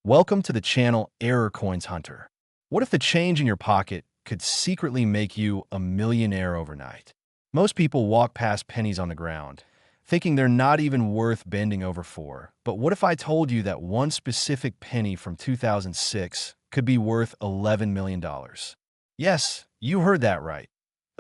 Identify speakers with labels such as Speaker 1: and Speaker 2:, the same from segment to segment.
Speaker 1: Welcome to the channel Error Coins Hunter. What if the change in your pocket could secretly make you a millionaire overnight? Most people walk past pennies on the ground, thinking they're not even worth bending over for. But what if I told you that one specific penny from 2006 could be worth $11 million? Yes, you heard that right.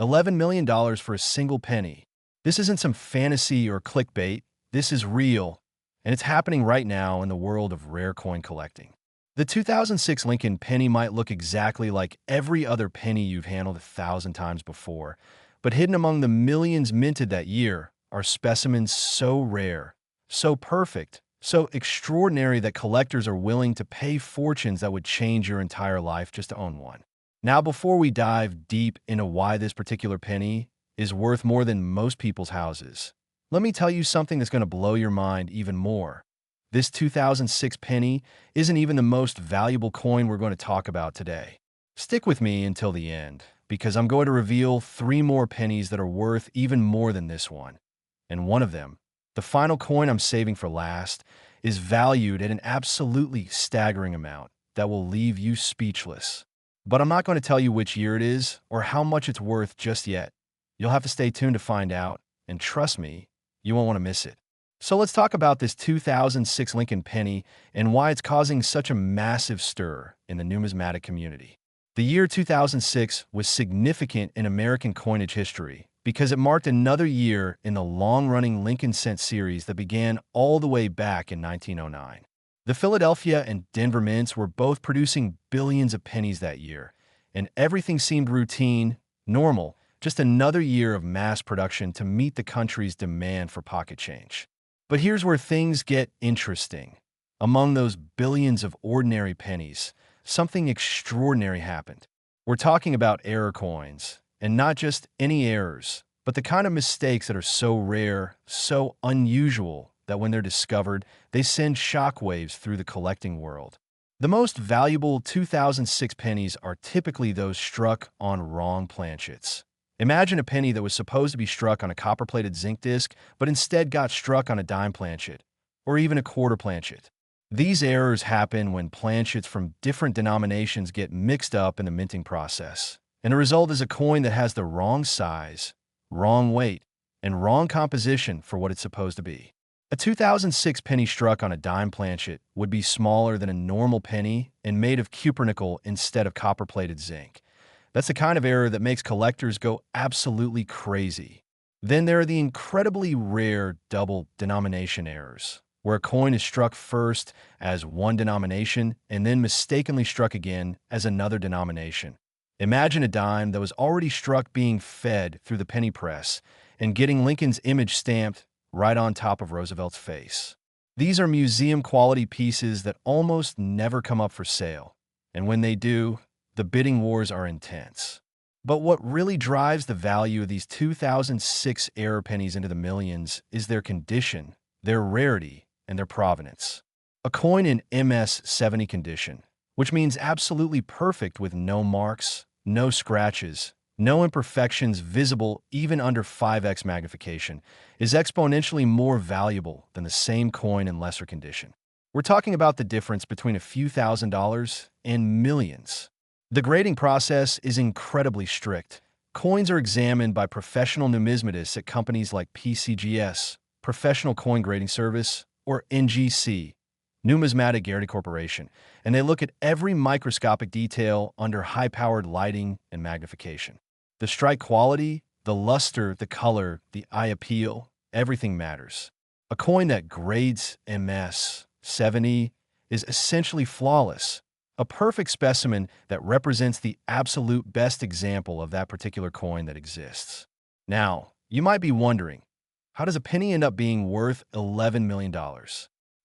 Speaker 1: $11 million for a single penny. This isn't some fantasy or clickbait. This is real, and it's happening right now in the world of rare coin collecting. The 2006 Lincoln penny might look exactly like every other penny you've handled 1,000 times before, but hidden among the millions minted that year are specimens so rare, so perfect, so extraordinary that collectors are willing to pay fortunes that would change your entire life just to own one. Now, before we dive deep into why this particular penny is worth more than most people's houses, let me tell you something that's going to blow your mind even more. This 2006 penny isn't even the most valuable coin we're going to talk about today. Stick with me until the end, because I'm going to reveal 3 more pennies that are worth even more than this one. And one of them, the final coin I'm saving for last, is valued at an absolutely staggering amount that will leave you speechless. But I'm not going to tell you which year it is or how much it's worth just yet. You'll have to stay tuned to find out, and trust me, you won't want to miss it. So let's talk about this 2006 Lincoln penny and why it's causing such a massive stir in the numismatic community. The year 2006 was significant in American coinage history because it marked another year in the long-running Lincoln cent series that began all the way back in 1909. The Philadelphia and Denver mints were both producing billions of pennies that year, and everything seemed routine, normal, just another year of mass production to meet the country's demand for pocket change. But here's where things get interesting. Among those billions of ordinary pennies, something extraordinary happened. We're talking about error coins, and not just any errors, but the kind of mistakes that are so rare, so unusual, that when they're discovered, they send shockwaves through the collecting world. The most valuable 2006 pennies are typically those struck on wrong planchets. Imagine a penny that was supposed to be struck on a copper-plated zinc disc, but instead got struck on a dime planchet, or even a quarter planchet. These errors happen when planchets from different denominations get mixed up in the minting process, and the result is a coin that has the wrong size, wrong weight, and wrong composition for what it's supposed to be. A 2006 penny struck on a dime planchet would be smaller than a normal penny and made of cupronickel instead of copper-plated zinc. That's the kind of error that makes collectors go absolutely crazy. Then there are the incredibly rare double denomination errors, where a coin is struck first as one denomination and then mistakenly struck again as another denomination. Imagine a dime that was already struck being fed through the penny press and getting Lincoln's image stamped right on top of Roosevelt's face. These are museum-quality pieces that almost never come up for sale, and when they do, the bidding wars are intense. But what really drives the value of these 2006 error pennies into the millions is their condition, their rarity, and their provenance. A coin in MS-70 condition, which means absolutely perfect with no marks, no scratches, no imperfections visible even under 5x magnification, is exponentially more valuable than the same coin in lesser condition. We're talking about the difference between a few $1,000s and millions. The grading process is incredibly strict. Coins are examined by professional numismatists at companies like PCGS, Professional Coin Grading Service, or NGC, Numismatic Guarantee Corporation, and they look at every microscopic detail under high-powered lighting and magnification. The strike quality, the luster, the color, the eye appeal, everything matters. A coin that grades MS-70 is essentially flawless, a perfect specimen that represents the absolute best example of that particular coin that exists. Now, you might be wondering, how does a penny end up being worth $11 million?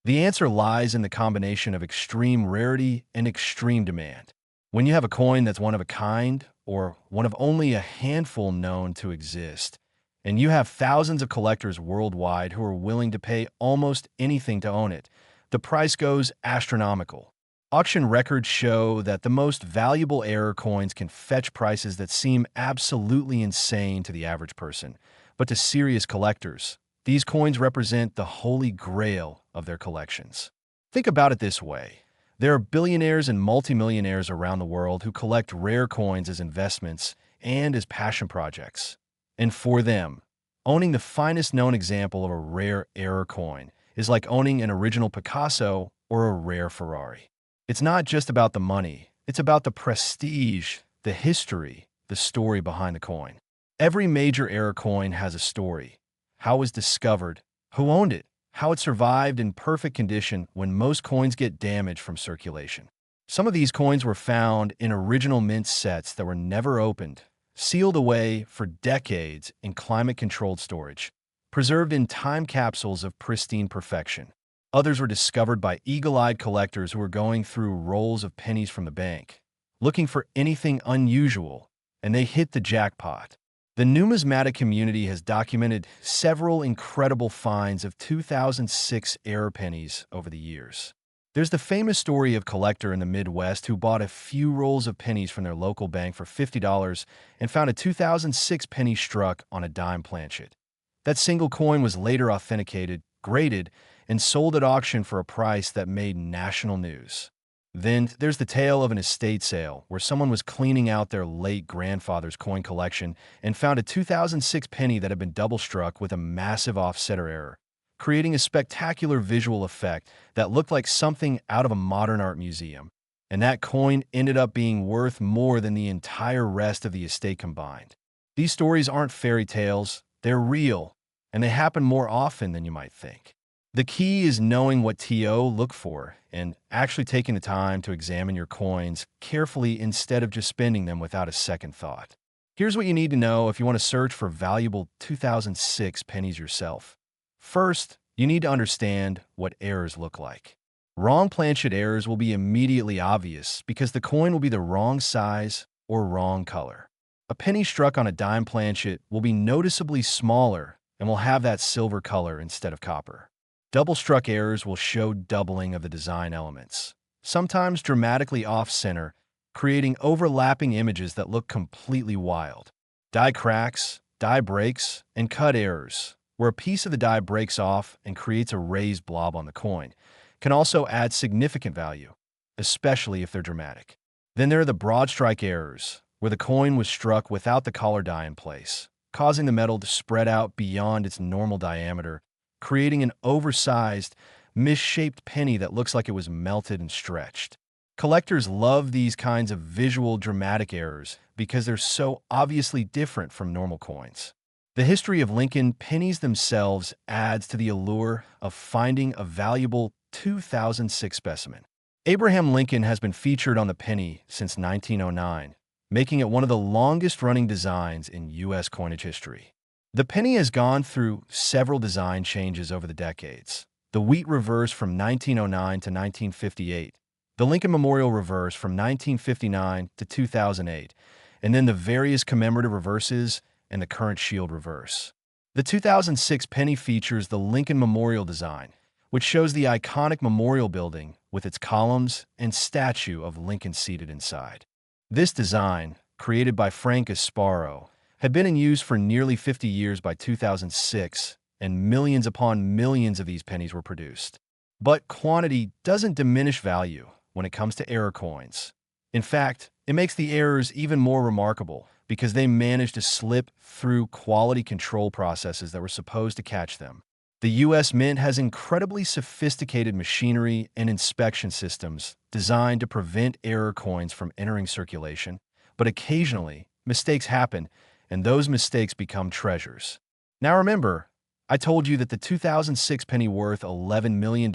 Speaker 1: The answer lies in the combination of extreme rarity and extreme demand. When you have a coin that's one of a kind, or one of only a handful known to exist, and you have thousands of collectors worldwide who are willing to pay almost anything to own it, the price goes astronomical. Auction records show that the most valuable error coins can fetch prices that seem absolutely insane to the average person. But to serious collectors, these coins represent the holy grail of their collections. Think about it this way. There are billionaires and multimillionaires around the world who collect rare coins as investments and as passion projects. And for them, owning the finest known example of a rare error coin is like owning an original Picasso or a rare Ferrari. It's not just about the money, it's about the prestige, the history, the story behind the coin. Every major error coin has a story: how it was discovered, who owned it, how it survived in perfect condition when most coins get damaged from circulation. Some of these coins were found in original mint sets that were never opened, sealed away for decades in climate-controlled storage, preserved in time capsules of pristine perfection. Others were discovered by eagle-eyed collectors who were going through rolls of pennies from the bank, looking for anything unusual, and they hit the jackpot. The numismatic community has documented several incredible finds of 2006 error pennies over the years. There's the famous story of a collector in the Midwest who bought a few rolls of pennies from their local bank for $50 and found a 2006 penny struck on a dime planchet. That single coin was later authenticated, graded, and sold at auction for a price that made national news. Then there's the tale of an estate sale where someone was cleaning out their late grandfather's coin collection and found a 2006 penny that had been double-struck with a massive offsetter error, creating a spectacular visual effect that looked like something out of a modern art museum. And that coin ended up being worth more than the entire rest of the estate combined. These stories aren't fairy tales, they're real, and they happen more often than you might think. The key is knowing what to look for and actually taking the time to examine your coins carefully instead of just spending them without a second thought. Here's what you need to know if you want to search for valuable 2006 pennies yourself. First, you need to understand what errors look like. Wrong planchet errors will be immediately obvious because the coin will be the wrong size or wrong color. A penny struck on a dime planchet will be noticeably smaller and will have that silver color instead of copper. Double-struck errors will show doubling of the design elements, sometimes dramatically off-center, creating overlapping images that look completely wild. Die cracks, die breaks, and cut errors, where a piece of the die breaks off and creates a raised blob on the coin, can also add significant value, especially if they're dramatic. Then there are the broad strike errors, where the coin was struck without the collar die in place, causing the metal to spread out beyond its normal diameter, creating an oversized, misshaped penny that looks like it was melted and stretched. Collectors love these kinds of visual dramatic errors because they're so obviously different from normal coins. The history of Lincoln pennies themselves adds to the allure of finding a valuable 2006 specimen. Abraham Lincoln has been featured on the penny since 1909, making it one of the longest-running designs in U.S. coinage history. The penny has gone through several design changes over the decades. The wheat reverse from 1909 to 1958, the Lincoln Memorial reverse from 1959 to 2008, and then the various commemorative reverses and the current shield reverse. The 2006 penny features the Lincoln Memorial design, which shows the iconic memorial building with its columns and statue of Lincoln seated inside. This design, created by Frank Asparo, had been in use for nearly 50 years by 2006, and millions upon millions of these pennies were produced. But quantity doesn't diminish value when it comes to error coins. In fact, it makes the errors even more remarkable because they managed to slip through quality control processes that were supposed to catch them. The U.S. Mint has incredibly sophisticated machinery and inspection systems designed to prevent error coins from entering circulation, but occasionally, mistakes happen, and those mistakes become treasures. Now remember, I told you that the 2006 penny worth $11 million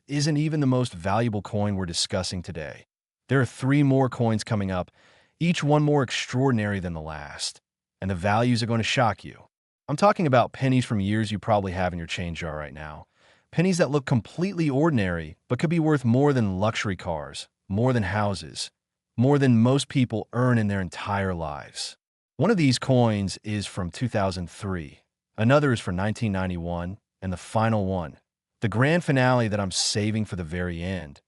Speaker 1: isn't even the most valuable coin we're discussing today. There are 3 more coins coming up, each one more extraordinary than the last, and the values are going to shock you. I'm talking about pennies from years you probably have in your change jar right now. Pennies that look completely ordinary, but could be worth more than luxury cars, more than houses, more than most people earn in their entire lives. One of these coins is from 2003, another is from 1991, and the final one, the grand finale that I'm saving for the very end,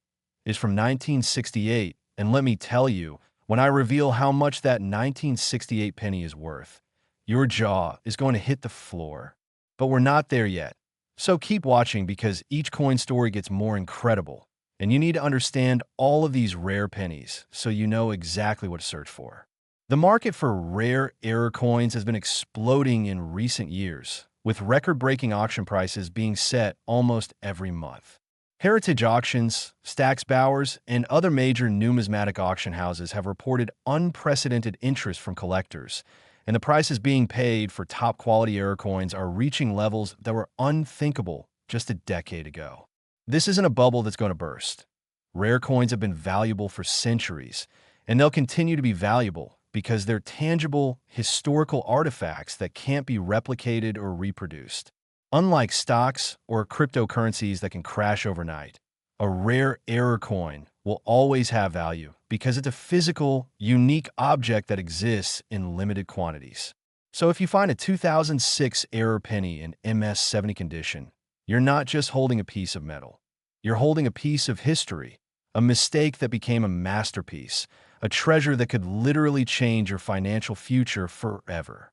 Speaker 1: is from 1968, and let me tell you, when I reveal how much that 1968 penny is worth, your jaw is going to hit the floor. But we're not there yet, so keep watching because each coin story gets more incredible, And you need to understand all of these rare pennies so you know exactly what to search for. The market for rare error coins has been exploding in recent years, with record-breaking auction prices being set almost every month. Heritage auctions, Stack's Bowers, and other major numismatic auction houses have reported unprecedented interest from collectors, and the prices being paid for top-quality error coins are reaching levels that were unthinkable just a decade ago. This isn't a bubble that's going to burst. Rare coins have been valuable for centuries, and they'll continue to be valuable because they're tangible, historical artifacts that can't be replicated or reproduced. Unlike stocks or cryptocurrencies that can crash overnight, a rare error coin will always have value because it's a physical, unique object that exists in limited quantities. So if you find a 2006 error penny in MS-70 condition, you're not just holding a piece of metal. You're holding a piece of history, a mistake that became a masterpiece, a treasure that could literally change your financial future forever.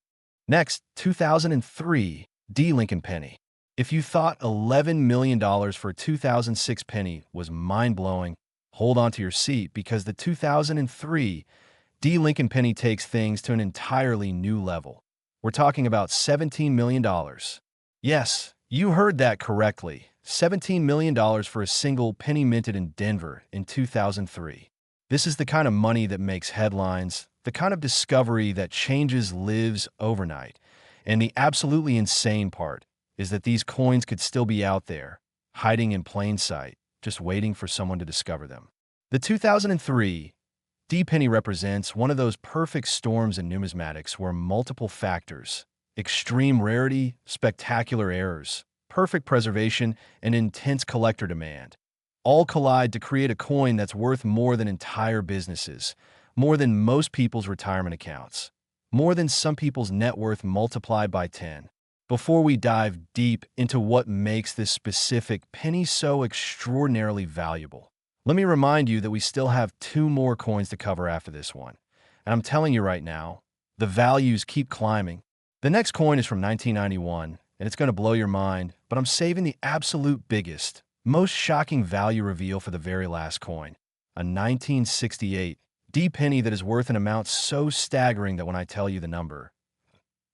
Speaker 1: Next, 2003 D. Lincoln penny. If you thought $11 million for a 2006 penny was mind-blowing, hold on to your seat because the 2003 D. Lincoln penny takes things to an entirely new level. We're talking about $17 million. Yes, you heard that correctly. $17 million for a single penny minted in Denver in 2003. This is the kind of money that makes headlines, the kind of discovery that changes lives overnight. And the absolutely insane part is that these coins could still be out there, hiding in plain sight, just waiting for someone to discover them. The 2003 D penny represents one of those perfect storms in numismatics where multiple factors, extreme rarity, spectacular errors, perfect preservation, and intense collector demand, all collide to create a coin that's worth more than entire businesses, more than most people's retirement accounts, more than some people's net worth multiplied by 10. Before we dive deep into what makes this specific penny so extraordinarily valuable, let me remind you that we still have 2 more coins to cover after this one. And I'm telling you right now, the values keep climbing. The next coin is from 1991, and it's going to blow your mind, but I'm saving the absolute biggest, most shocking value reveal for the very last coin, a 1968 D penny that is worth an amount so staggering that when I tell you the number,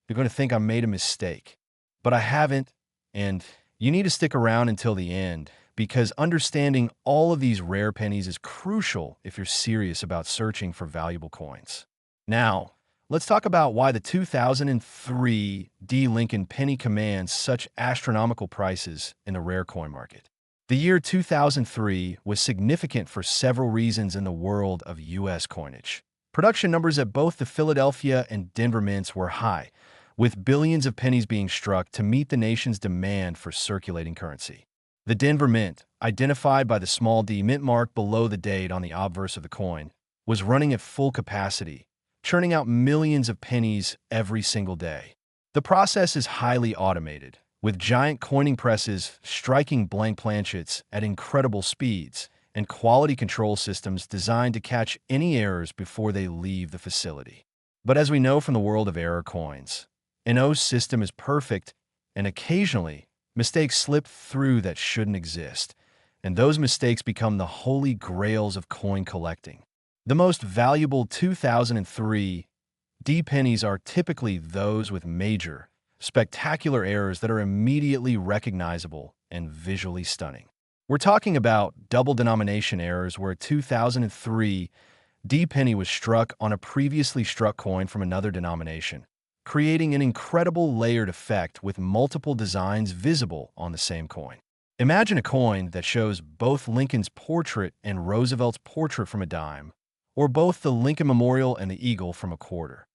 Speaker 1: you're going to think I made a mistake. But I haven't, and you need to stick around until the end because understanding all of these rare pennies is crucial if you're serious about searching for valuable coins. Now, let's talk about why the 2003 D. Lincoln penny commands such astronomical prices in the rare coin market. The year 2003 was significant for several reasons in the world of U.S. coinage. Production numbers at both the Philadelphia and Denver mints were high, with billions of pennies being struck to meet the nation's demand for circulating currency. The Denver mint, identified by the small d mint mark below the date on the obverse of the coin, was running at full capacity, churning out millions of pennies every single day. The process is highly automated, with giant coining presses striking blank planchets at incredible speeds and quality control systems designed to catch any errors before they leave the facility. But as we know from the world of error coins, no system is perfect, and occasionally, mistakes slip through that shouldn't exist, and those mistakes become the holy grails of coin collecting. The most valuable 2003 D pennies are typically those with major, spectacular errors that are immediately recognizable and visually stunning. We're talking about double denomination errors where a 2003 D penny was struck on a previously struck coin from another denomination, creating an incredible layered effect with multiple designs visible on the same coin. Imagine a coin that shows both Lincoln's portrait and Roosevelt's portrait from a dime, or both the Lincoln Memorial and the Eagle from a quarter.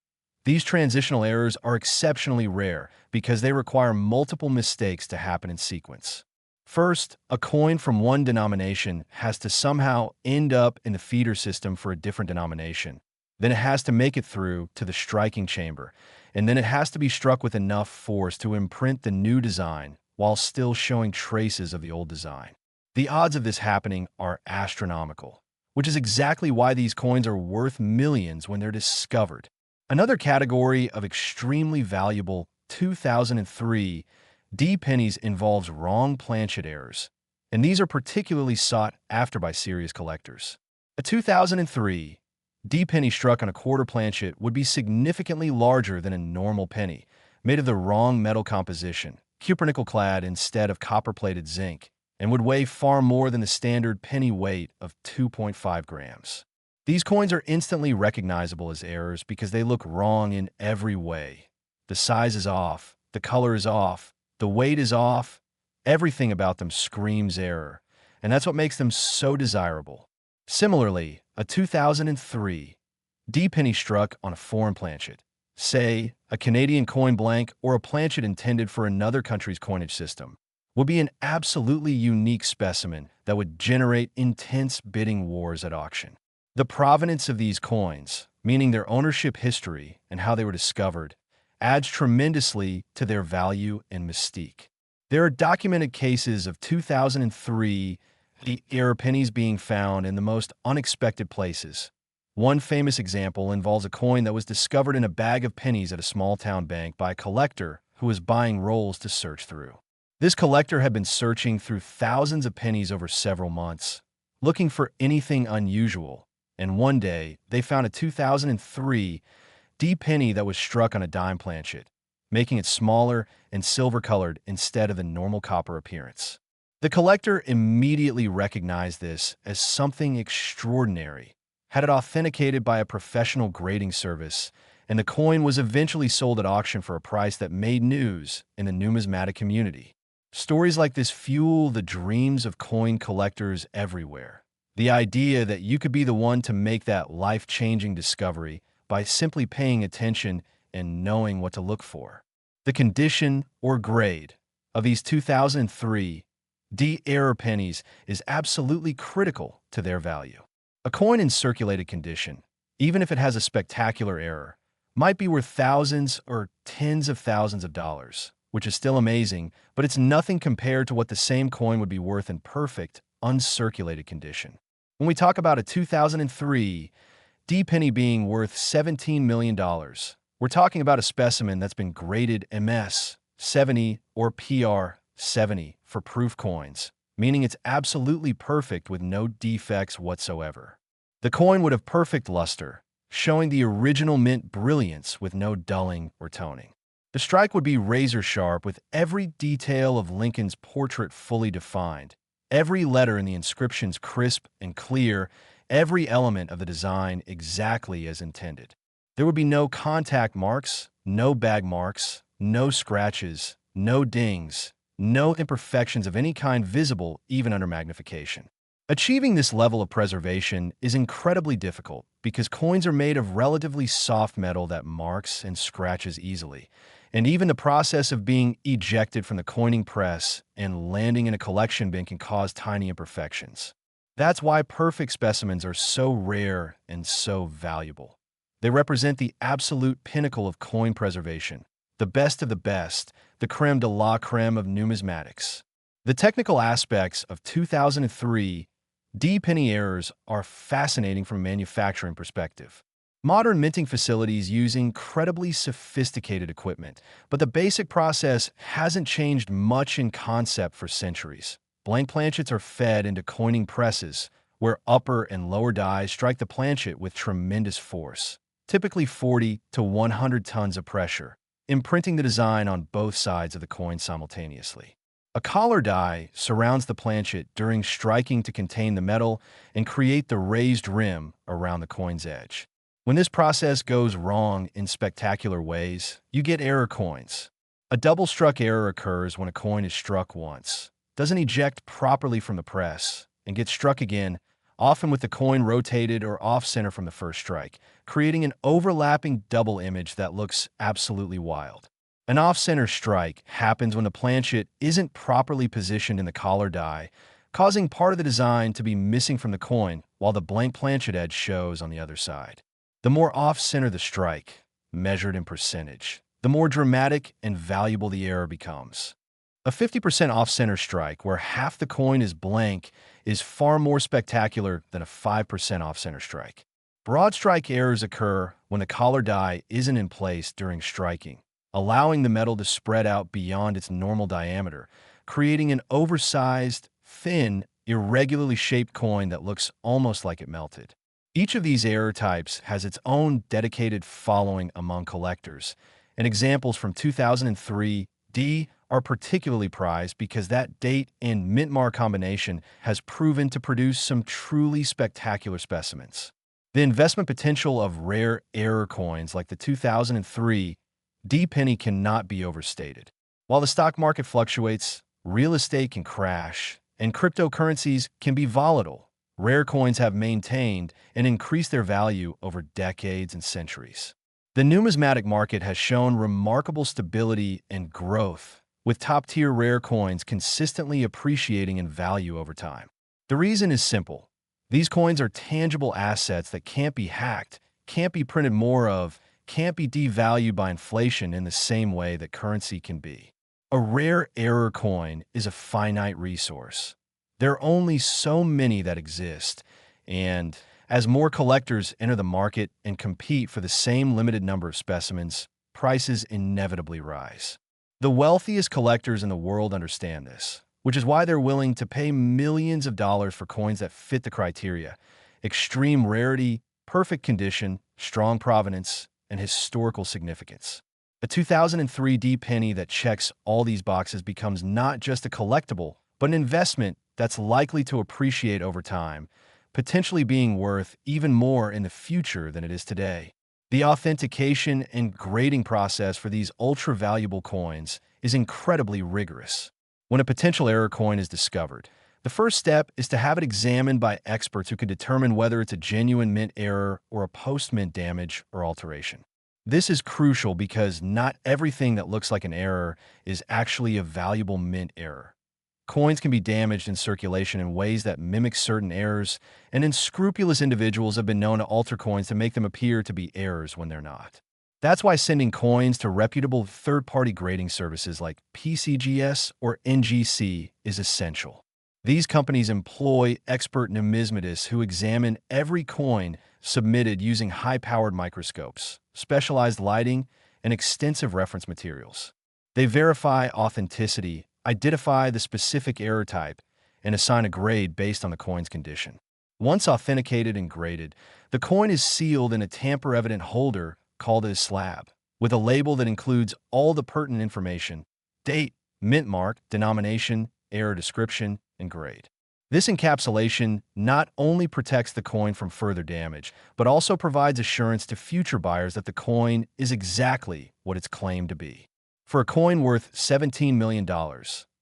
Speaker 1: These transitional errors are exceptionally rare because they require multiple mistakes to happen in sequence. First, a coin from one denomination has to somehow end up in the feeder system for a different denomination. Then it has to make it through to the striking chamber, and then it has to be struck with enough force to imprint the new design while still showing traces of the old design. The odds of this happening are astronomical, which is exactly why these coins are worth millions when they're discovered. Another category of extremely valuable 2003 D pennies involves wrong planchet errors. and these are particularly sought after by serious collectors. A 2003 D penny struck on a quarter planchet would be significantly larger than a normal penny, made of the wrong metal composition, cupronickel-clad instead of copper-plated zinc, and would weigh far more than the standard penny weight of 2.5 grams. These coins are instantly recognizable as errors because they look wrong in every way. The size is off, the color is off, the weight is off, everything about them screams error, and that's what makes them so desirable. Similarly, a 2003 D penny struck on a foreign planchet, say a Canadian coin blank or a planchet intended for another country's coinage system, would be an absolutely unique specimen that would generate intense bidding wars at auction. The provenance of these coins, meaning their ownership history and how they were discovered, adds tremendously to their value and mystique. There are documented cases of 2003 era pennies being found in the most unexpected places. One famous example involves a coin that was discovered in a bag of pennies at a small-town bank by a collector who was buying rolls to search through. This collector had been searching through thousands of pennies over several months, looking for anything unusual, and one day they found a 2003 D penny that was struck on a dime planchet, making it smaller and silver-colored instead of the normal copper appearance. The collector immediately recognized this as something extraordinary, had it authenticated by a professional grading service, and the coin was eventually sold at auction for a price that made news in the numismatic community. Stories like this fuel the dreams of coin collectors everywhere. The idea that you could be the one to make that life-changing discovery by simply paying attention and knowing what to look for. The condition or grade of these 2003 D era pennies is absolutely critical to their value. A coin in circulated condition, even if it has a spectacular error, might be worth thousands or tens of thousands of dollars, which is still amazing, but it's nothing compared to what the same coin would be worth in perfect, uncirculated condition. When we talk about a 2003 D penny being worth $17 million, we're talking about a specimen that's been graded MS 70 or PR 70 for proof coins, meaning it's absolutely perfect with no defects whatsoever. The coin would have perfect luster, showing the original mint brilliance with no dulling or toning. The strike would be razor sharp with every detail of Lincoln's portrait fully defined, every letter in the inscriptions crisp and clear, every element of the design exactly as intended. There would be no contact marks, no bag marks, no scratches, no dings, no imperfections of any kind visible even under magnification. Achieving this level of preservation is incredibly difficult because coins are made of relatively soft metal that marks and scratches easily, and even the process of being ejected from the coining press and landing in a collection bin can cause tiny imperfections. That's why perfect specimens are so rare and so valuable. They represent the absolute pinnacle of coin preservation, the best of the best, the creme de la creme of numismatics. The technical aspects of 2003 D penny errors are fascinating from a manufacturing perspective. Modern minting facilities use incredibly sophisticated equipment, but the basic process hasn't changed much in concept for centuries. Blank planchets are fed into coining presses, where upper and lower dies strike the planchet with tremendous force, typically 40 to 100 tons of pressure, imprinting the design on both sides of the coin simultaneously. A collar die surrounds the planchet during striking to contain the metal and create the raised rim around the coin's edge. When this process goes wrong in spectacular ways, you get error coins. A double-struck error occurs when a coin is struck once, doesn't eject properly from the press, and gets struck again, often with the coin rotated or off-center from the first strike, creating an overlapping double image that looks absolutely wild. An off-center strike happens when the planchet isn't properly positioned in the collar die, causing part of the design to be missing from the coin while the blank planchet edge shows on the other side. The more off-center the strike, measured in percentage, the more dramatic and valuable the error becomes. A 50% off-center strike, where half the coin is blank, is far more spectacular than a 5% off-center strike. Broad strike errors occur when the collar die isn't in place during striking, allowing the metal to spread out beyond its normal diameter, creating an oversized, thin, irregularly shaped coin that looks almost like it melted. Each of these error types has its own dedicated following among collectors, and examples from 2003 D are particularly prized because that date and mint-mark combination has proven to produce some truly spectacular specimens. The investment potential of rare error coins like the 2003 D penny cannot be overstated. While the stock market fluctuates, real estate can crash, and cryptocurrencies can be volatile, rare coins have maintained and increased their value over decades and centuries. The numismatic market has shown remarkable stability and growth, with top-tier rare coins consistently appreciating in value over time. The reason is simple. These coins are tangible assets that can't be hacked, can't be printed more of, can't be devalued by inflation in the same way that currency can be. A rare error coin is a finite resource. There are only so many that exist, and as more collectors enter the market and compete for the same limited number of specimens, prices inevitably rise. The wealthiest collectors in the world understand this, which is why they're willing to pay millions of dollars for coins that fit the criteria: extreme rarity, perfect condition, strong provenance, and historical significance. A 2003 D penny that checks all these boxes becomes not just a collectible, but an investment that's likely to appreciate over time, potentially being worth even more in the future than it is today. The authentication and grading process for these ultra-valuable coins is incredibly rigorous. When a potential error coin is discovered, the first step is to have it examined by experts who can determine whether it's a genuine mint error or a post-mint damage or alteration. This is crucial because not everything that looks like an error is actually a valuable mint error. Coins can be damaged in circulation in ways that mimic certain errors, and unscrupulous individuals have been known to alter coins to make them appear to be errors when they're not. That's why sending coins to reputable third-party grading services like PCGS or NGC is essential. These companies employ expert numismatists who examine every coin submitted using high-powered microscopes, specialized lighting, and extensive reference materials. They verify authenticity, identify the specific error type, and assign a grade based on the coin's condition. Once authenticated and graded, the coin is sealed in a tamper-evident holder called a slab, with a label that includes all the pertinent information: date, mint mark, denomination, error description, and grade. This encapsulation not only protects the coin from further damage, but also provides assurance to future buyers that the coin is exactly what it's claimed to be. For a coin worth $17 million,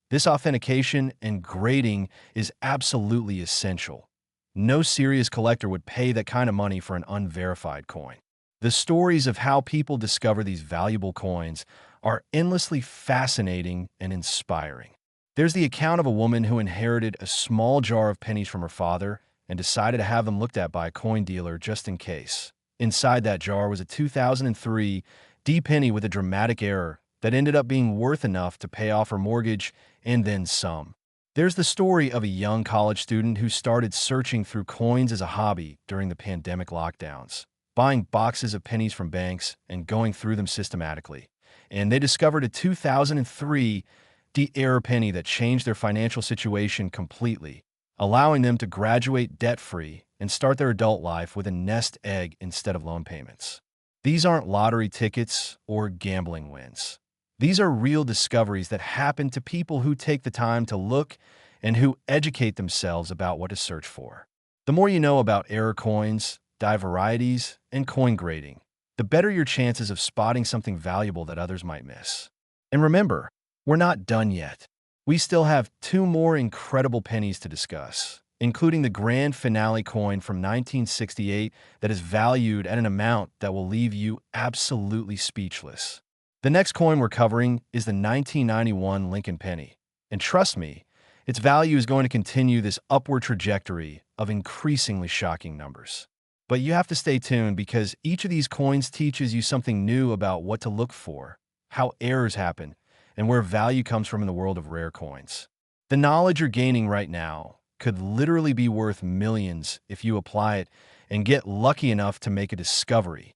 Speaker 1: this authentication and grading is absolutely essential. No serious collector would pay that kind of money for an unverified coin. The stories of how people discover these valuable coins are endlessly fascinating and inspiring. There's the account of a woman who inherited a small jar of pennies from her father and decided to have them looked at by a coin dealer just in case. Inside that jar was a 2003 D penny with a dramatic error that ended up being worth enough to pay off her mortgage and then some. There's the story of a young college student who started searching through coins as a hobby during the pandemic lockdowns, buying boxes of pennies from banks and going through them systematically. And they discovered a 2003 D error penny that changed their financial situation completely, allowing them to graduate debt-free and start their adult life with a nest egg instead of loan payments. These aren't lottery tickets or gambling wins. These are real discoveries that happen to people who take the time to look and who educate themselves about what to search for. The more you know about error coins, die varieties, and coin grading, the better your chances of spotting something valuable that others might miss. And remember, we're not done yet. We still have 2 more incredible pennies to discuss, including the grand finale coin from 1968 that is valued at an amount that will leave you absolutely speechless. The next coin we're covering is the 1991 Lincoln penny, and trust me, its value is going to continue this upward trajectory of increasingly shocking numbers. But you have to stay tuned because each of these coins teaches you something new about what to look for, how errors happen, and where value comes from in the world of rare coins. The knowledge you're gaining right now could literally be worth millions if you apply it and get lucky enough to make a discovery.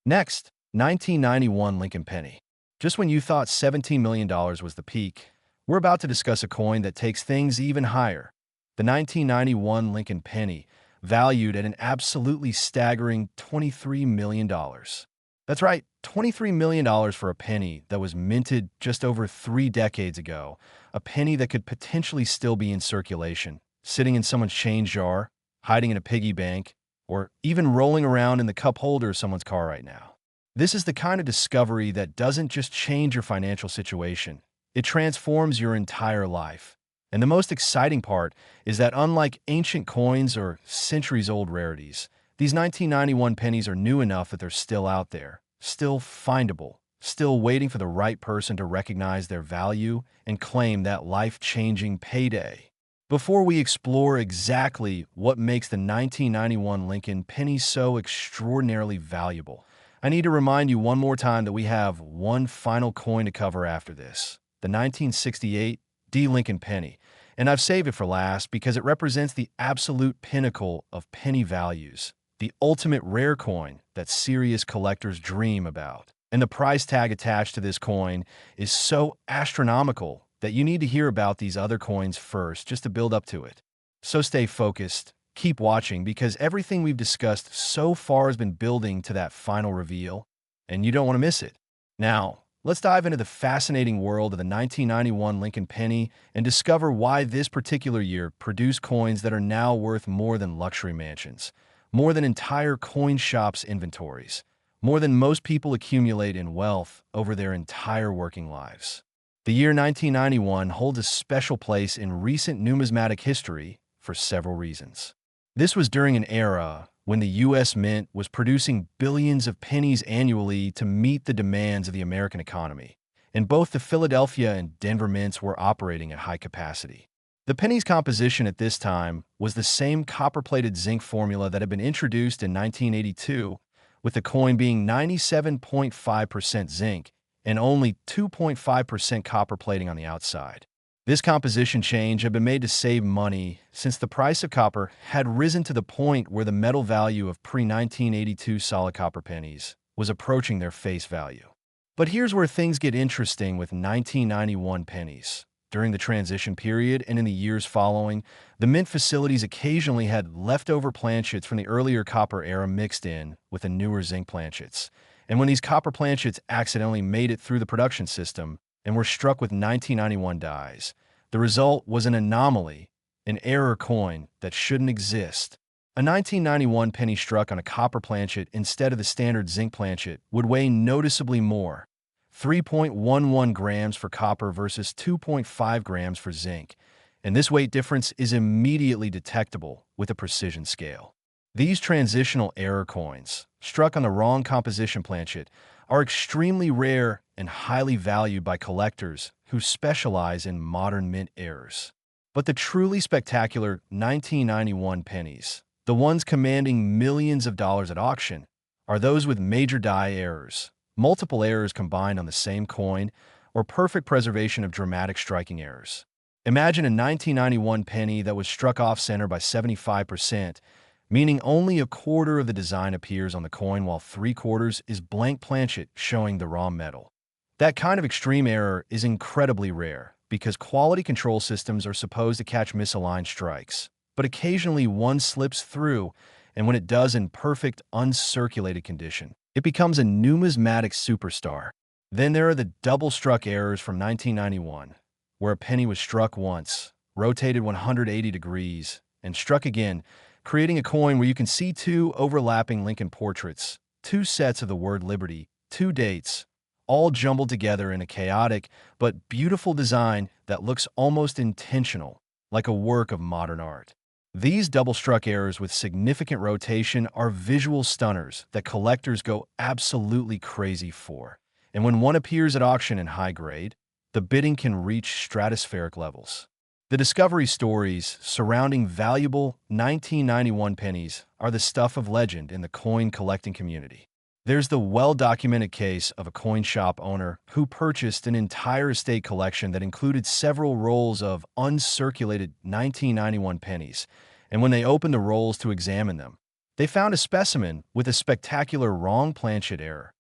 Speaker 1: Next, 1991 Lincoln penny. Just when you thought $17 million was the peak, we're about to discuss a coin that takes things even higher. The 1991 Lincoln penny, valued at an absolutely staggering $23 million. That's right, $23 million for a penny that was minted just over 3 decades ago, a penny that could potentially still be in circulation, sitting in someone's change jar, hiding in a piggy bank, or even rolling around in the cup holder of someone's car right now. This is the kind of discovery that doesn't just change your financial situation, it transforms your entire life. And the most exciting part is that unlike ancient coins or centuries-old rarities, these 1991 pennies are new enough that they're still out there, still findable, still waiting for the right person to recognize their value and claim that life-changing payday. Before we explore exactly what makes the 1991 Lincoln penny so extraordinarily valuable, I need to remind you one more time that we have one final coin to cover after this, the 1968 D. Lincoln penny, and I've saved it for last because it represents the absolute pinnacle of penny values, the ultimate rare coin that serious collectors dream about. And the price tag attached to this coin is so astronomical that you need to hear about these other coins first just to build up to it. So stay focused, keep watching, because everything we've discussed so far has been building to that final reveal, and you don't want to miss it. Now, let's dive into the fascinating world of the 1991 Lincoln penny and discover why this particular year produced coins that are now worth more than luxury mansions, more than entire coin shops' inventories, more than most people accumulate in wealth over their entire working lives. The year 1991 holds a special place in recent numismatic history for several reasons. This was during an era when the U.S. Mint was producing billions of pennies annually to meet the demands of the American economy, and both the Philadelphia and Denver mints were operating at high capacity. The penny's composition at this time was the same copper-plated zinc formula that had been introduced in 1982, with the coin being 97.5% zinc and only 2.5% copper plating on the outside. This composition change had been made to save money since the price of copper had risen to the point where the metal value of pre-1982 solid copper pennies was approaching their face value. But here's where things get interesting with 1991 pennies. During the transition period and in the years following, the mint facilities occasionally had leftover planchets from the earlier copper era mixed in with the newer zinc planchets. And when these copper planchets accidentally made it through the production system and were struck with 1991 dies, the result was an anomaly, an error coin that shouldn't exist. A 1991 penny struck on a copper planchet instead of the standard zinc planchet would weigh noticeably more, 3.11 grams for copper versus 2.5 grams for zinc, and this weight difference is immediately detectable with a precision scale. These transitional error coins, struck on the wrong composition planchet, are extremely rare and highly valued by collectors who specialize in modern mint errors. But the truly spectacular 1991 pennies, the ones commanding millions of dollars at auction, are those with major die errors, multiple errors combined on the same coin, or perfect preservation of dramatic striking errors. Imagine a 1991 penny that was struck off-center by 75%, meaning only a quarter of the design appears on the coin while 3/4 is blank planchet showing the raw metal. That kind of extreme error is incredibly rare because quality control systems are supposed to catch misaligned strikes, but occasionally one slips through, and when it does in perfect, uncirculated condition, it becomes a numismatic superstar. Then there are the double-struck errors from 1991, where a penny was struck once, rotated 180 degrees, and struck again, creating a coin where you can see two overlapping Lincoln portraits, two sets of the word liberty, two dates, all jumbled together in a chaotic but beautiful design that looks almost intentional, like a work of modern art. These double-struck errors with significant rotation are visual stunners that collectors go absolutely crazy for. And when one appears at auction in high grade, the bidding can reach stratospheric levels. The discovery stories surrounding valuable 1991 pennies are the stuff of legend in the coin collecting community. There's the well-documented case of a coin shop owner who purchased an entire estate collection that included several rolls of uncirculated 1991 pennies, and when they opened the rolls to examine them, they found a specimen with a spectacular wrong planchet error,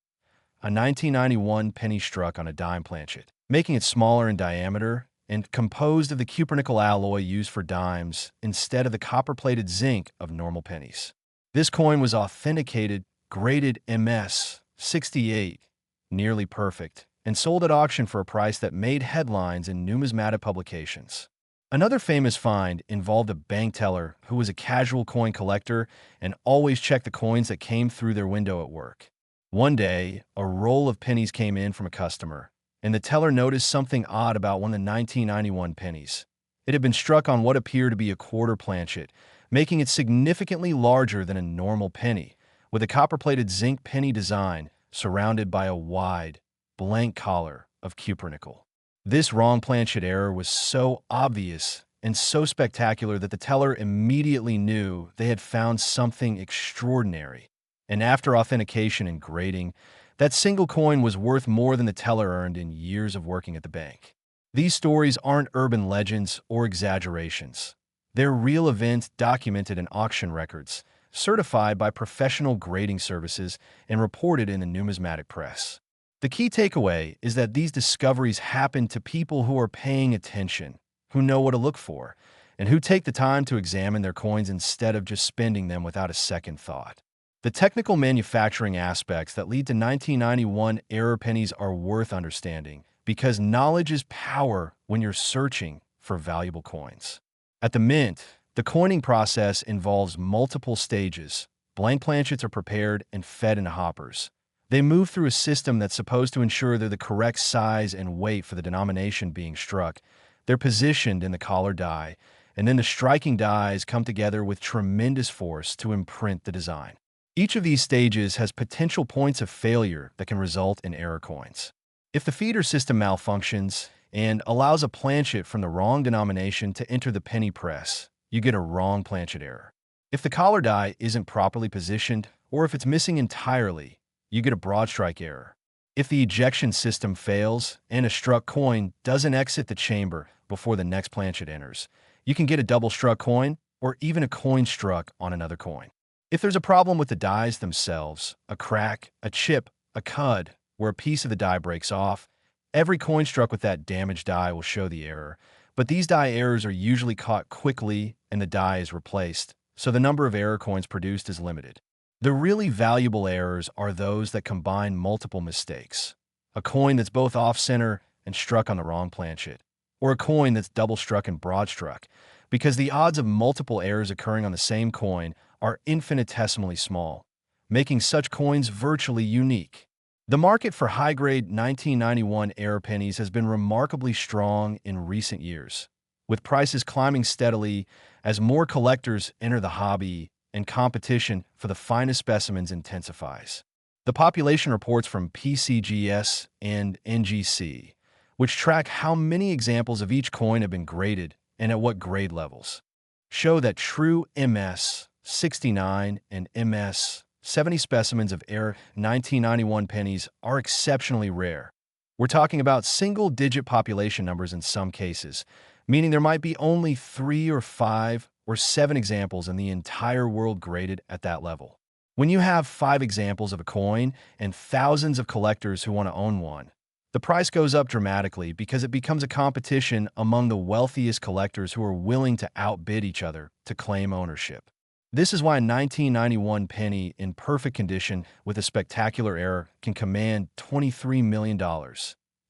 Speaker 1: a 1991 penny struck on a dime planchet, making it smaller in diameter and composed of the cupronickel alloy used for dimes instead of the copper-plated zinc of normal pennies. This coin was authenticated, graded MS 68, nearly perfect, and sold at auction for a price that made headlines in numismatic publications. Another famous find involved a bank teller who was a casual coin collector and always checked the coins that came through their window at work. One day, a roll of pennies came in from a customer, and the teller noticed something odd about one of the 1991 pennies. It had been struck on what appeared to be a quarter planchet, making it significantly larger than a normal penny, with a copper-plated zinc penny design surrounded by a wide, blank collar of cupronickel. This wrong planchet error was so obvious and so spectacular that the teller immediately knew they had found something extraordinary. And after authentication and grading, that single coin was worth more than the teller earned in years of working at the bank. These stories aren't urban legends or exaggerations. They're real events documented in auction records, certified by professional grading services, and reported in the numismatic press. The key takeaway is that these discoveries happen to people who are paying attention, who know what to look for, and who take the time to examine their coins instead of just spending them without a second thought. The technical manufacturing aspects that lead to 1991 error pennies are worth understanding because knowledge is power when you're searching for valuable coins. At the Mint, the coining process involves multiple stages. Blank planchets are prepared and fed into hoppers. They move through a system that's supposed to ensure they're the correct size and weight for the denomination being struck. They're positioned in the collar die, and then the striking dies come together with tremendous force to imprint the design. Each of these stages has potential points of failure that can result in error coins. If the feeder system malfunctions and allows a planchet from the wrong denomination to enter the penny press, you get a wrong planchet error. If the collar die isn't properly positioned, or if it's missing entirely, you get a broad strike error. If the ejection system fails and a struck coin doesn't exit the chamber before the next planchet enters, you can get a double struck coin or even a coin struck on another coin. If there's a problem with the dies themselves, a crack, a chip, a cud, where a piece of the die breaks off, every coin struck with that damaged die will show the error, but these die errors are usually caught quickly and the die is replaced, so the number of error coins produced is limited. The really valuable errors are those that combine multiple mistakes. A coin that's both off-center and struck on the wrong planchet, or a coin that's double-struck and broad-struck, because the odds of multiple errors occurring on the same coin are infinitesimally small, making such coins virtually unique. The market for high-grade 1991 error pennies has been remarkably strong in recent years, with prices climbing steadily as more collectors enter the hobby and competition for the finest specimens intensifies. The population reports from PCGS and NGC, which track how many examples of each coin have been graded and at what grade levels, show that true MS 69 and MS 70 specimens of error 1991 pennies are exceptionally rare. We're talking about single-digit population numbers in some cases, meaning there might be only 3 or 5 or 7 examples in the entire world graded at that level. When you have 5 examples of a coin and thousands of collectors who want to own one, the price goes up dramatically because it becomes a competition among the wealthiest collectors who are willing to outbid each other to claim ownership. This is why a 1991 penny in perfect condition with a spectacular error can command $23 million.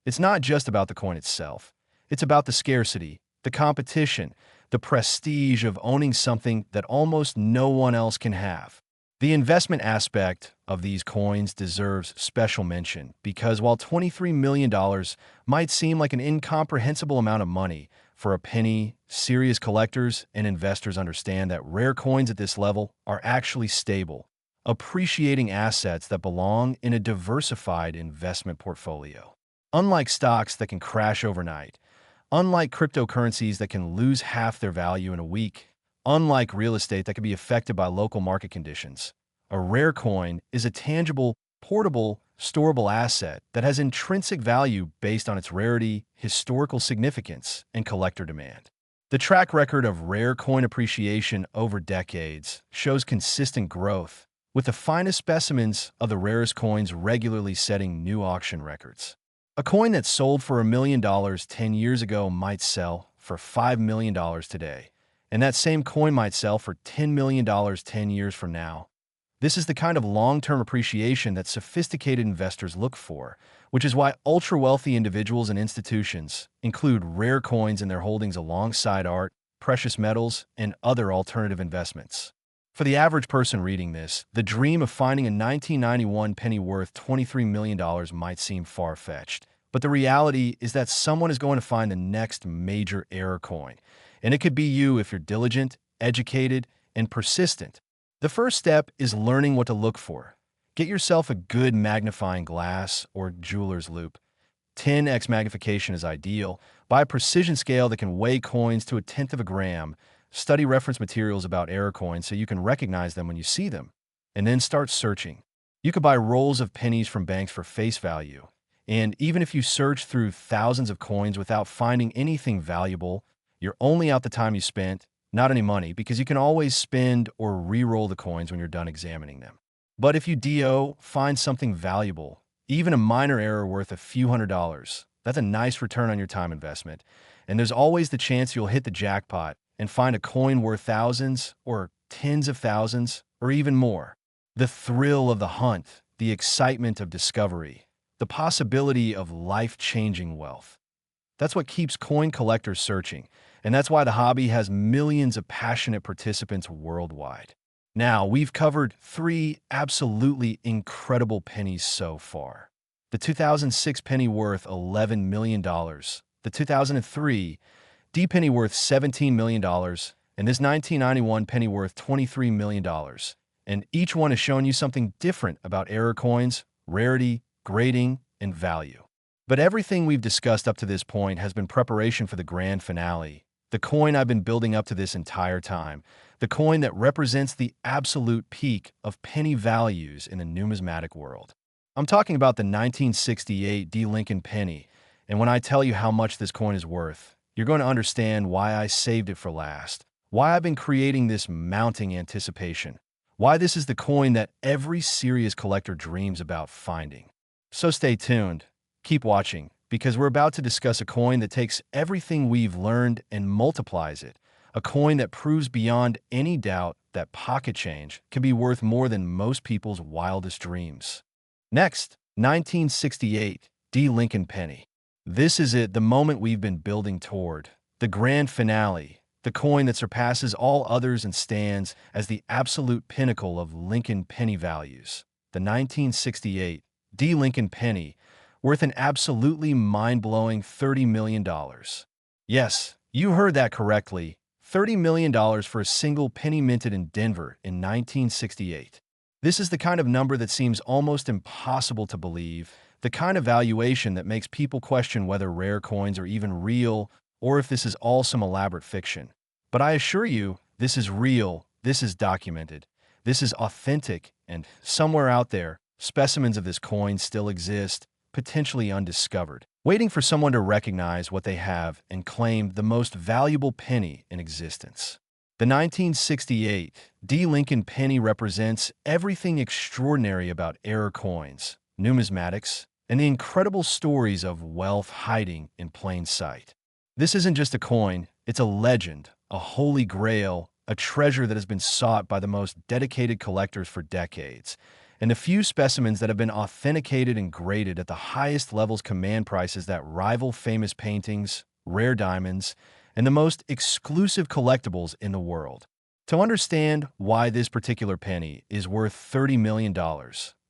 Speaker 1: It's not just about the coin itself. It's about the scarcity, the competition, the prestige of owning something that almost no one else can have. The investment aspect of these coins deserves special mention because while $23 million might seem like an incomprehensible amount of money for a penny, serious collectors and investors understand that rare coins at this level are actually stable, appreciating assets that belong in a diversified investment portfolio. Unlike stocks that can crash overnight, unlike cryptocurrencies that can lose half their value in a week, unlike real estate that can be affected by local market conditions, a rare coin is a tangible, portable, storable asset that has intrinsic value based on its rarity, historical significance, and collector demand. The track record of rare coin appreciation over decades shows consistent growth, with the finest specimens of the rarest coins regularly setting new auction records. A coin that sold for $1 million 10 years ago might sell for $5 million today, and that same coin might sell for $10 million 10 years from now. This is the kind of long-term appreciation that sophisticated investors look for, which is why ultra-wealthy individuals and institutions include rare coins in their holdings alongside art, precious metals, and other alternative investments. For the average person reading this, the dream of finding a 1991 penny worth $23 million might seem far-fetched, but the reality is that someone is going to find the next major error coin, and it could be you if you're diligent, educated, and persistent. The first step is learning what to look for. Get yourself a good magnifying glass or jeweler's loupe. 10x magnification is ideal. Buy a precision scale that can weigh coins to 1/10 of a gram. Study reference materials about error coins so you can recognize them when you see them. And then start searching. You could buy rolls of pennies from banks for face value. And even if you search through thousands of coins without finding anything valuable, you're only out the time you spent, not any money, because you can always spend or re-roll the coins when you're done examining them. But if you find something valuable, even a minor error worth a few $100s, that's a nice return on your time investment. And there's always the chance you'll hit the jackpot and find a coin worth thousands or tens of thousands or even more. The thrill of the hunt, the excitement of discovery, the possibility of life-changing wealth. That's what keeps coin collectors searching. And that's why the hobby has millions of passionate participants worldwide. Now, we've covered 3 absolutely incredible pennies so far. The 2006 penny worth $11 million, the 2003 D penny worth $17 million, and this 1991 penny worth $23 million. And each one has shown you something different about error coins, rarity, grading, and value. But everything we've discussed up to this point has been preparation for the grand finale. The coin I've been building up to this entire time. The coin that represents the absolute peak of penny values in the numismatic world. I'm talking about the 1968 D. Lincoln penny, and when I tell you how much this coin is worth, you're going to understand why I saved it for last, why I've been creating this mounting anticipation, why this is the coin that every serious collector dreams about finding. So stay tuned, keep watching, because we're about to discuss a coin that takes everything we've learned and multiplies it, a coin that proves beyond any doubt that pocket change can be worth more than most people's wildest dreams. Next, 1968 D. Lincoln penny. This is it, the moment we've been building toward, the grand finale, the coin that surpasses all others and stands as the absolute pinnacle of Lincoln penny values. The 1968 D. Lincoln penny, worth an absolutely mind-blowing $30 million. Yes, you heard that correctly. $30 million for a single penny minted in Denver in 1968. This is the kind of number that seems almost impossible to believe, the kind of valuation that makes people question whether rare coins are even real or if this is all some elaborate fiction. But I assure you, this is real, this is documented, this is authentic, and somewhere out there, specimens of this coin still exist, potentially undiscovered, waiting for someone to recognize what they have and claim the most valuable penny in existence. The 1968 D. Lincoln penny represents everything extraordinary about error coins, numismatics, and the incredible stories of wealth hiding in plain sight. This isn't just a coin, it's a legend, a holy grail, a treasure that has been sought by the most dedicated collectors for decades, and the few specimens that have been authenticated and graded at the highest levels command prices that rival famous paintings, rare diamonds, and the most exclusive collectibles in the world. To understand why this particular penny is worth $30 million,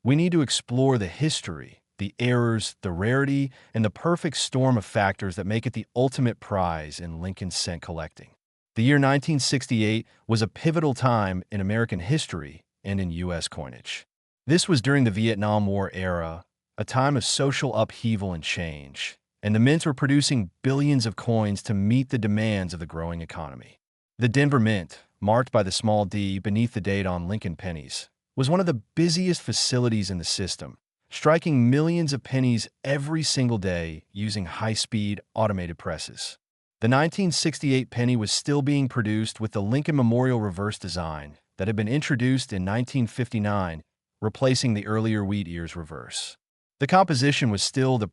Speaker 1: we need to explore the history, the errors, the rarity, and the perfect storm of factors that make it the ultimate prize in Lincoln cent collecting. The year 1968 was a pivotal time in American history and in U.S. coinage. This was during the Vietnam War era, a time of social upheaval and change, and the mints were producing billions of coins to meet the demands of the growing economy. The Denver Mint, marked by the small d beneath the date on Lincoln pennies, was one of the busiest facilities in the system, striking millions of pennies every single day using high-speed automated presses. The 1968 penny was still being produced with the Lincoln Memorial reverse design that had been introduced in 1959, replacing the earlier wheat ears reverse. The composition was still the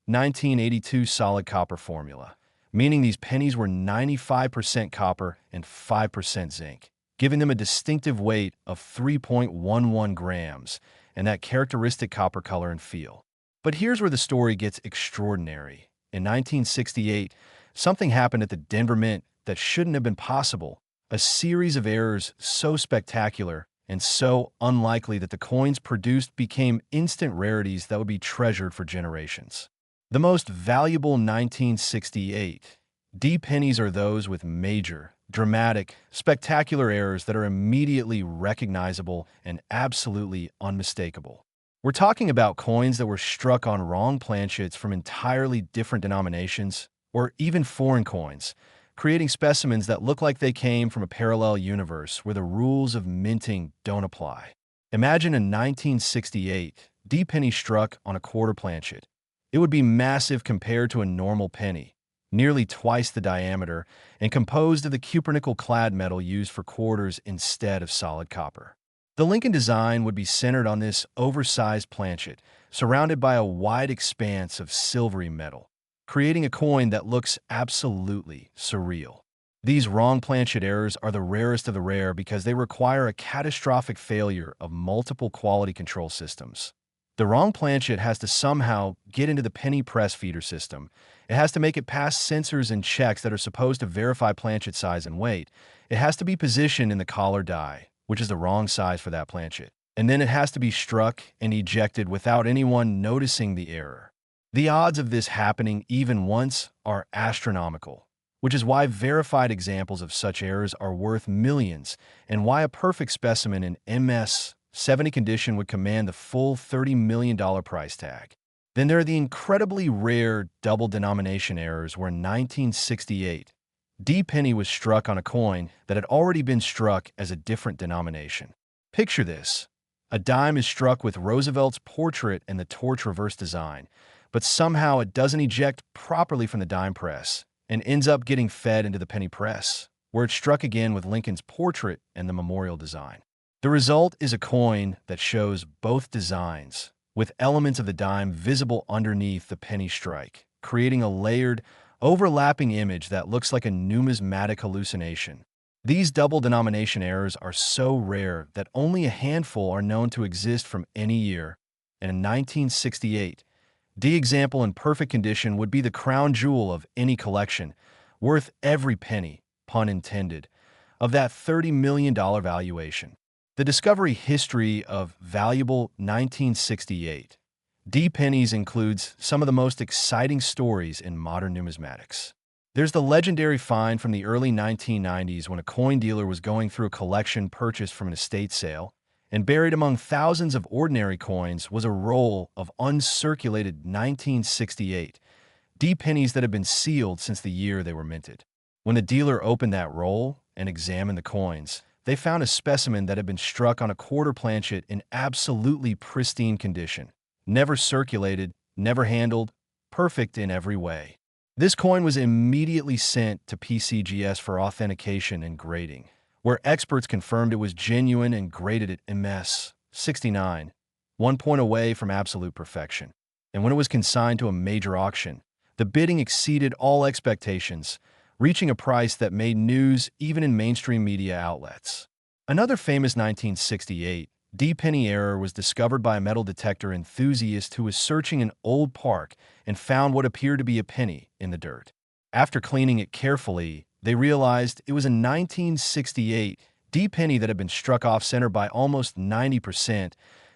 Speaker 1: 1982 solid copper formula, meaning these pennies were 95% copper and 5% zinc, giving them a distinctive weight of 3.11 grams and that characteristic copper color and feel. But here's where the story gets extraordinary. In 1968, something happened at the Denver Mint that shouldn't have been possible. A series of errors so spectacular and so unlikely that the coins produced became instant rarities that would be treasured for generations. The most valuable 1968 D pennies are those with major, dramatic, spectacular errors that are immediately recognizable and absolutely unmistakable. We're talking about coins that were struck on wrong planchets from entirely different denominations, or even foreign coins, creating specimens that look like they came from a parallel universe where the rules of minting don't apply. Imagine a 1968 D penny struck on a quarter planchet. It would be massive compared to a normal penny, nearly twice the diameter, and composed of the cupronickel-clad metal used for quarters instead of solid copper. The Lincoln design would be centered on this oversized planchet, surrounded by a wide expanse of silvery metal, creating a coin that looks absolutely surreal. These wrong planchet errors are the rarest of the rare because they require a catastrophic failure of multiple quality control systems. The wrong planchet has to somehow get into the penny press feeder system. It has to make it past sensors and checks that are supposed to verify planchet size and weight. It has to be positioned in the collar die, which is the wrong size for that planchet. And then it has to be struck and ejected without anyone noticing the error. The odds of this happening even once are astronomical, which is why verified examples of such errors are worth millions and why a perfect specimen in MS-70 condition would command the full $30 million price tag. Then there are the incredibly rare double denomination errors where in 1968, D penny was struck on a coin that had already been struck as a different denomination. Picture this. A dime is struck with Roosevelt's portrait and the torch reverse design, but somehow it doesn't eject properly from the dime press and ends up getting fed into the penny press, where it's struck again with Lincoln's portrait and the memorial design. The result is a coin that shows both designs, with elements of the dime visible underneath the penny strike, creating a layered, overlapping image that looks like a numismatic hallucination. These double denomination errors are so rare that only a handful are known to exist from any year, and in 1968, D example in perfect condition would be the crown jewel of any collection, worth every penny, pun intended, of that $30 million valuation. The discovery history of valuable 1968 D pennies includes some of the most exciting stories in modern numismatics. There's the legendary find from the early 1990s when a coin dealer was going through a collection purchased from an estate sale, and buried among thousands of ordinary coins was a roll of uncirculated 1968 D pennies that had been sealed since the year they were minted. When the dealer opened that roll and examined the coins, they found a specimen that had been struck on a quarter planchet in absolutely pristine condition. Never circulated, never handled, perfect in every way. This coin was immediately sent to PCGS for authentication and grading, where experts confirmed it was genuine and graded at MS-69, 1 point away from absolute perfection. And when it was consigned to a major auction, the bidding exceeded all expectations, reaching a price that made news even in mainstream media outlets. Another famous 1968 D penny error was discovered by a metal detector enthusiast who was searching an old park and found what appeared to be a penny in the dirt. After cleaning it carefully, they realized it was a 1968 D penny that had been struck off-center by almost 90%,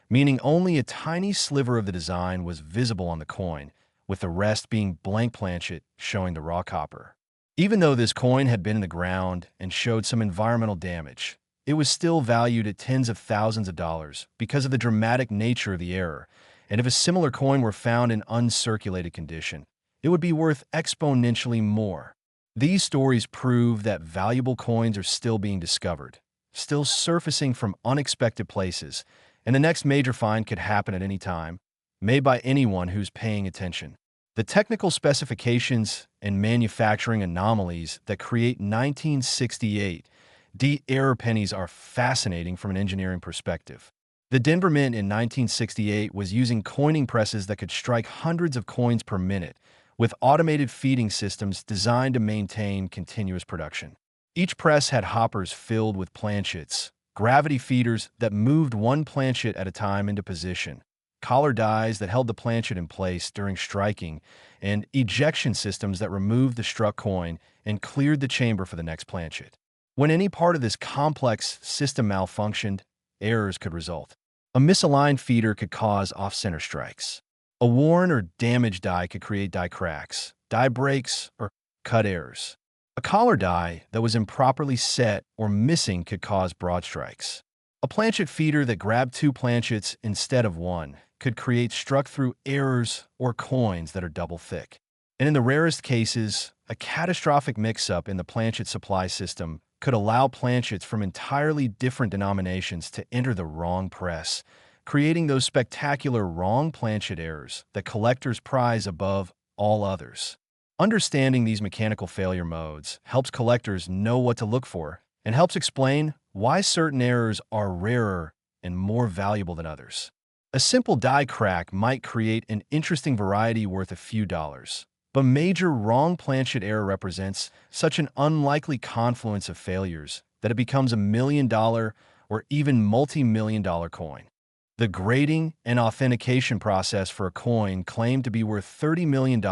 Speaker 1: meaning only a tiny sliver of the design was visible on the coin, with the rest being blank planchet showing the raw copper. Even though this coin had been in the ground and showed some environmental damage, it was still valued at tens of thousands of dollars because of the dramatic nature of the error, and if a similar coin were found in uncirculated condition, it would be worth exponentially more. These stories prove that valuable coins are still being discovered, still surfacing from unexpected places, and the next major find could happen at any time, made by anyone who's paying attention. The technical specifications and manufacturing anomalies that create 1968 D error pennies are fascinating from an engineering perspective. The Denver Mint in 1968 was using coining presses that could strike hundreds of coins per minute, with automated feeding systems designed to maintain continuous production. Each press had hoppers filled with planchets, gravity feeders that moved one planchet at a time into position, collar dies that held the planchet in place during striking, and ejection systems that removed the struck coin and cleared the chamber for the next planchet. When any part of this complex system malfunctioned, errors could result. A misaligned feeder could cause off-center strikes. A worn or damaged die could create die cracks, die breaks, or cut errors. A collar die that was improperly set or missing could cause broad strikes. A planchet feeder that grabbed two planchets instead of one could create struck-through errors or coins that are double thick. And in the rarest cases, a catastrophic mix-up in the planchet supply system could allow planchets from entirely different denominations to enter the wrong press, creating those spectacular wrong planchet errors that collectors prize above all others. Understanding these mechanical failure modes helps collectors know what to look for and helps explain why certain errors are rarer and more valuable than others. A simple die crack might create an interesting variety worth a few dollars, but major wrong planchet error represents such an unlikely confluence of failures that it becomes $1 million or even multi-million-dollar coin. The grading and authentication process for a coin claimed to be worth $30 million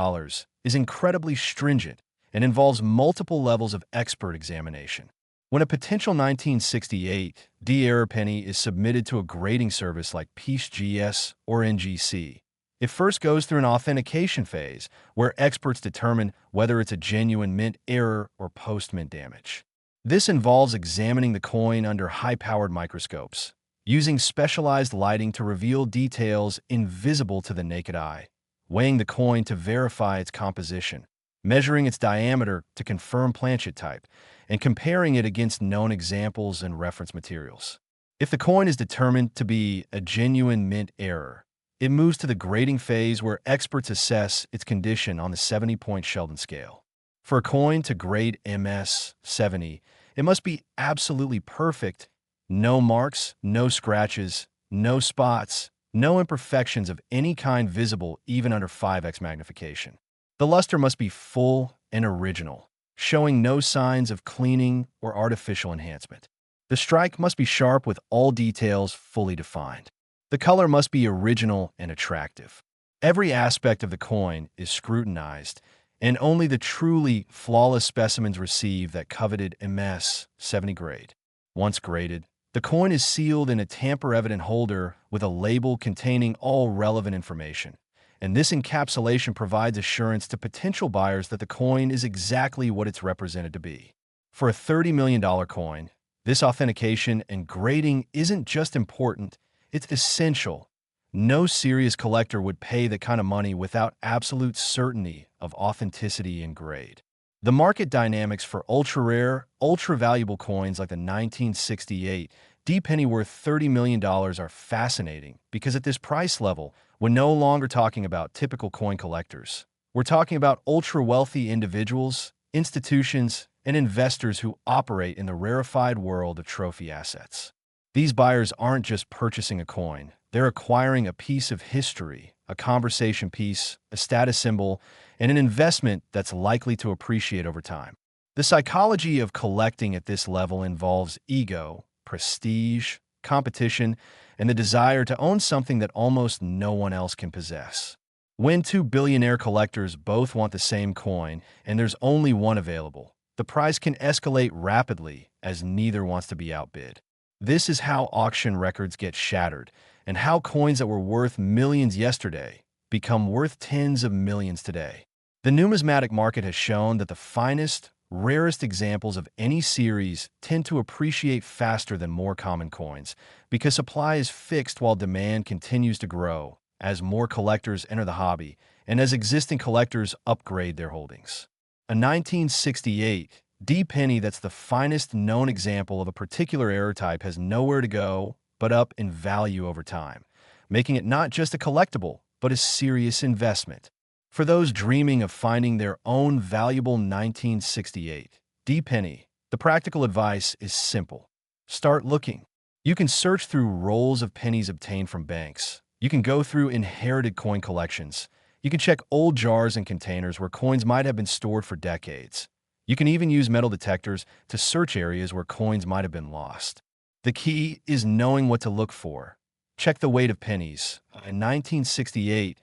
Speaker 1: is incredibly stringent and involves multiple levels of expert examination. When a potential 1968 D-error penny is submitted to a grading service like PeaceGS or NGC, it first goes through an authentication phase where experts determine whether it's a genuine mint error or post-mint damage. This involves examining the coin under high-powered microscopes, using specialized lighting to reveal details invisible to the naked eye, weighing the coin to verify its composition, measuring its diameter to confirm planchet type, and comparing it against known examples and reference materials. If the coin is determined to be a genuine mint error, it moves to the grading phase where experts assess its condition on the 70-point Sheldon scale. For a coin to grade MS 70, it must be absolutely perfect. No marks, no scratches, no spots, no imperfections of any kind visible even under 5x magnification. The luster must be full and original, showing no signs of cleaning or artificial enhancement. The strike must be sharp with all details fully defined. The color must be original and attractive. Every aspect of the coin is scrutinized, and only the truly flawless specimens receive that coveted MS 70 grade. Once graded, the coin is sealed in a tamper-evident holder with a label containing all relevant information, and this encapsulation provides assurance to potential buyers that the coin is exactly what it's represented to be. For a $30 million coin, this authentication and grading isn't just important, it's essential. No serious collector would pay the kind of money without absolute certainty of authenticity and grade. The market dynamics for ultra-rare, ultra-valuable coins like the 1968 D-penny worth $30 million are fascinating because at this price level, we're no longer talking about typical coin collectors. We're talking about ultra-wealthy individuals, institutions, and investors who operate in the rarefied world of trophy assets. These buyers aren't just purchasing a coin, they're acquiring a piece of history, a conversation piece, a status symbol, and an investment that's likely to appreciate over time. The psychology of collecting at this level involves ego, prestige, competition, and the desire to own something that almost no one else can possess. When two billionaire collectors both want the same coin and there's only one available, the price can escalate rapidly as neither wants to be outbid. This is how auction records get shattered, and how coins that were worth millions yesterday become worth tens of millions today. The numismatic market has shown that the finest, rarest examples of any series tend to appreciate faster than more common coins, because supply is fixed while demand continues to grow as more collectors enter the hobby and as existing collectors upgrade their holdings. A 1968 D-penny that's the finest known example of a particular error type has nowhere to go but up in value over time, making it not just a collectible, but a serious investment. For those dreaming of finding their own valuable 1968 D-penny, the practical advice is simple. Start looking. You can search through rolls of pennies obtained from banks. You can go through inherited coin collections. You can check old jars and containers where coins might have been stored for decades. You can even use metal detectors to search areas where coins might have been lost. The key is knowing what to look for. Check the weight of pennies. In 1968,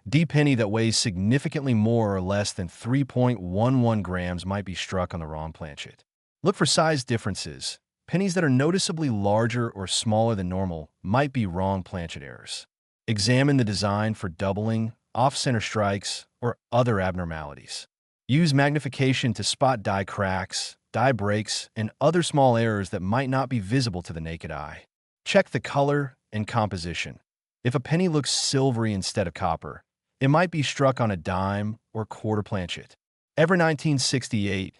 Speaker 1: D penny that weighs significantly more or less than 3.11 grams might be struck on the wrong planchet. Look for size differences. Pennies that are noticeably larger or smaller than normal might be wrong planchet errors. Examine the design for doubling, off-center strikes, or other abnormalities. Use magnification to spot die cracks, die breaks, and other small errors that might not be visible to the naked eye. Check the color and composition. If a penny looks silvery instead of copper, it might be struck on a dime or quarter planchet. Every 1968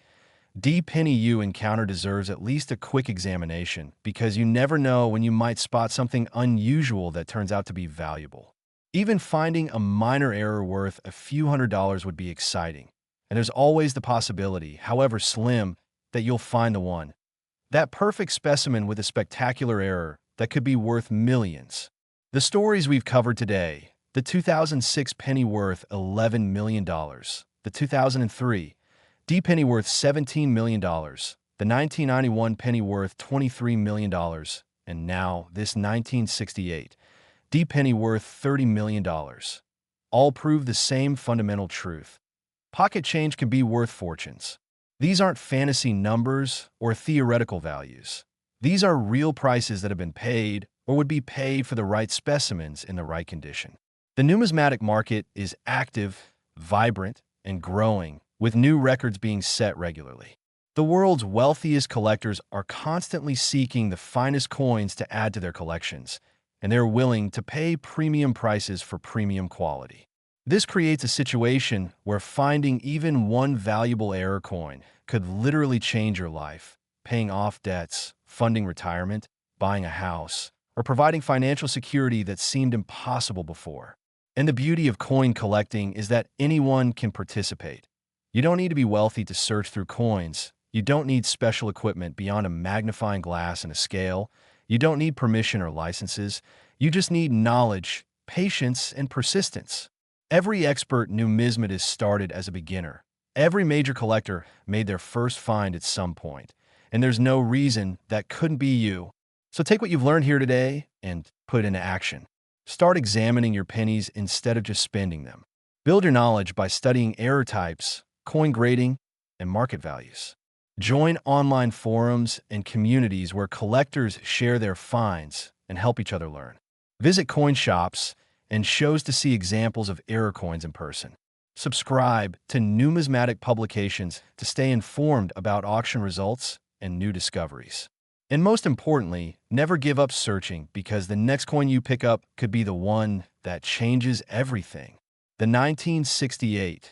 Speaker 1: D penny you encounter deserves at least a quick examination because you never know when you might spot something unusual that turns out to be valuable. Even finding a minor error worth a few $100s would be exciting, and there's always the possibility, however slim, that you'll find the one. That perfect specimen with a spectacular error that could be worth millions. The stories we've covered today: the 2006 penny worth $11 million, the 2003 D penny worth $17 million, the 1991 penny worth $23 million, and now this 1968 D penny worth $30 million. All prove the same fundamental truth. Pocket change can be worth fortunes. These aren't fantasy numbers or theoretical values. These are real prices that have been paid or would be paid for the right specimens in the right condition. The numismatic market is active, vibrant, and growing, with new records being set regularly. The world's wealthiest collectors are constantly seeking the finest coins to add to their collections, and they're willing to pay premium prices for premium quality. This creates a situation where finding even one valuable error coin could literally change your life, paying off debts, funding retirement, buying a house, or providing financial security that seemed impossible before. And the beauty of coin collecting is that anyone can participate. You don't need to be wealthy to search through coins. You don't need special equipment beyond a magnifying glass and a scale. You don't need permission or licenses. You just need knowledge, patience, and persistence. Every expert numismatist started as a beginner. Every major collector made their first find at some point, and there's no reason that couldn't be you. So take what you've learned here today and put it into action. Start examining your pennies instead of just spending them. Build your knowledge by studying error types, coin grading, and market values. Join online forums and communities where collectors share their finds and help each other learn. Visit coin shops and shows to see examples of error coins in person. Subscribe to numismatic publications to stay informed about auction results and new discoveries. And most importantly, never give up searching because the next coin you pick up could be the one that changes everything. The 1968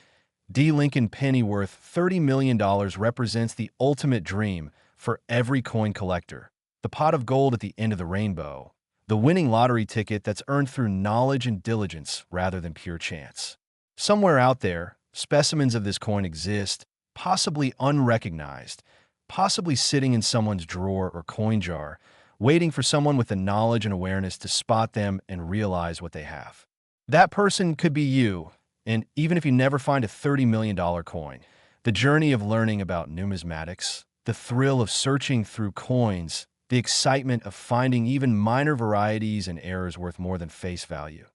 Speaker 1: D. Lincoln penny worth $30 million represents the ultimate dream for every coin collector. The pot of gold at the end of the rainbow. The winning lottery ticket that's earned through knowledge and diligence rather than pure chance. Somewhere out there, specimens of this coin exist, possibly unrecognized, possibly sitting in someone's drawer or coin jar, waiting for someone with the knowledge and awareness to spot them and realize what they have. That person could be you. And even if you never find a $30 million coin, the journey of learning about numismatics, the thrill of searching through coins, the excitement of finding even minor varieties and errors worth more than face value.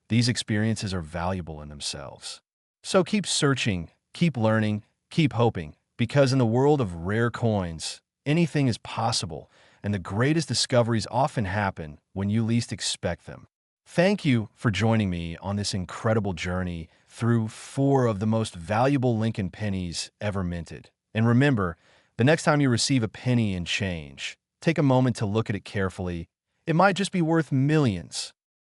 Speaker 1: These experiences are valuable in themselves. So keep searching, keep learning, keep hoping, because in the world of rare coins, anything is possible, and the greatest discoveries often happen when you least expect them. Thank you for joining me on this incredible journey through 4 of the most valuable Lincoln pennies ever minted. And remember, the next time you receive a penny in change, take a moment to look at it carefully. It might just be worth millions.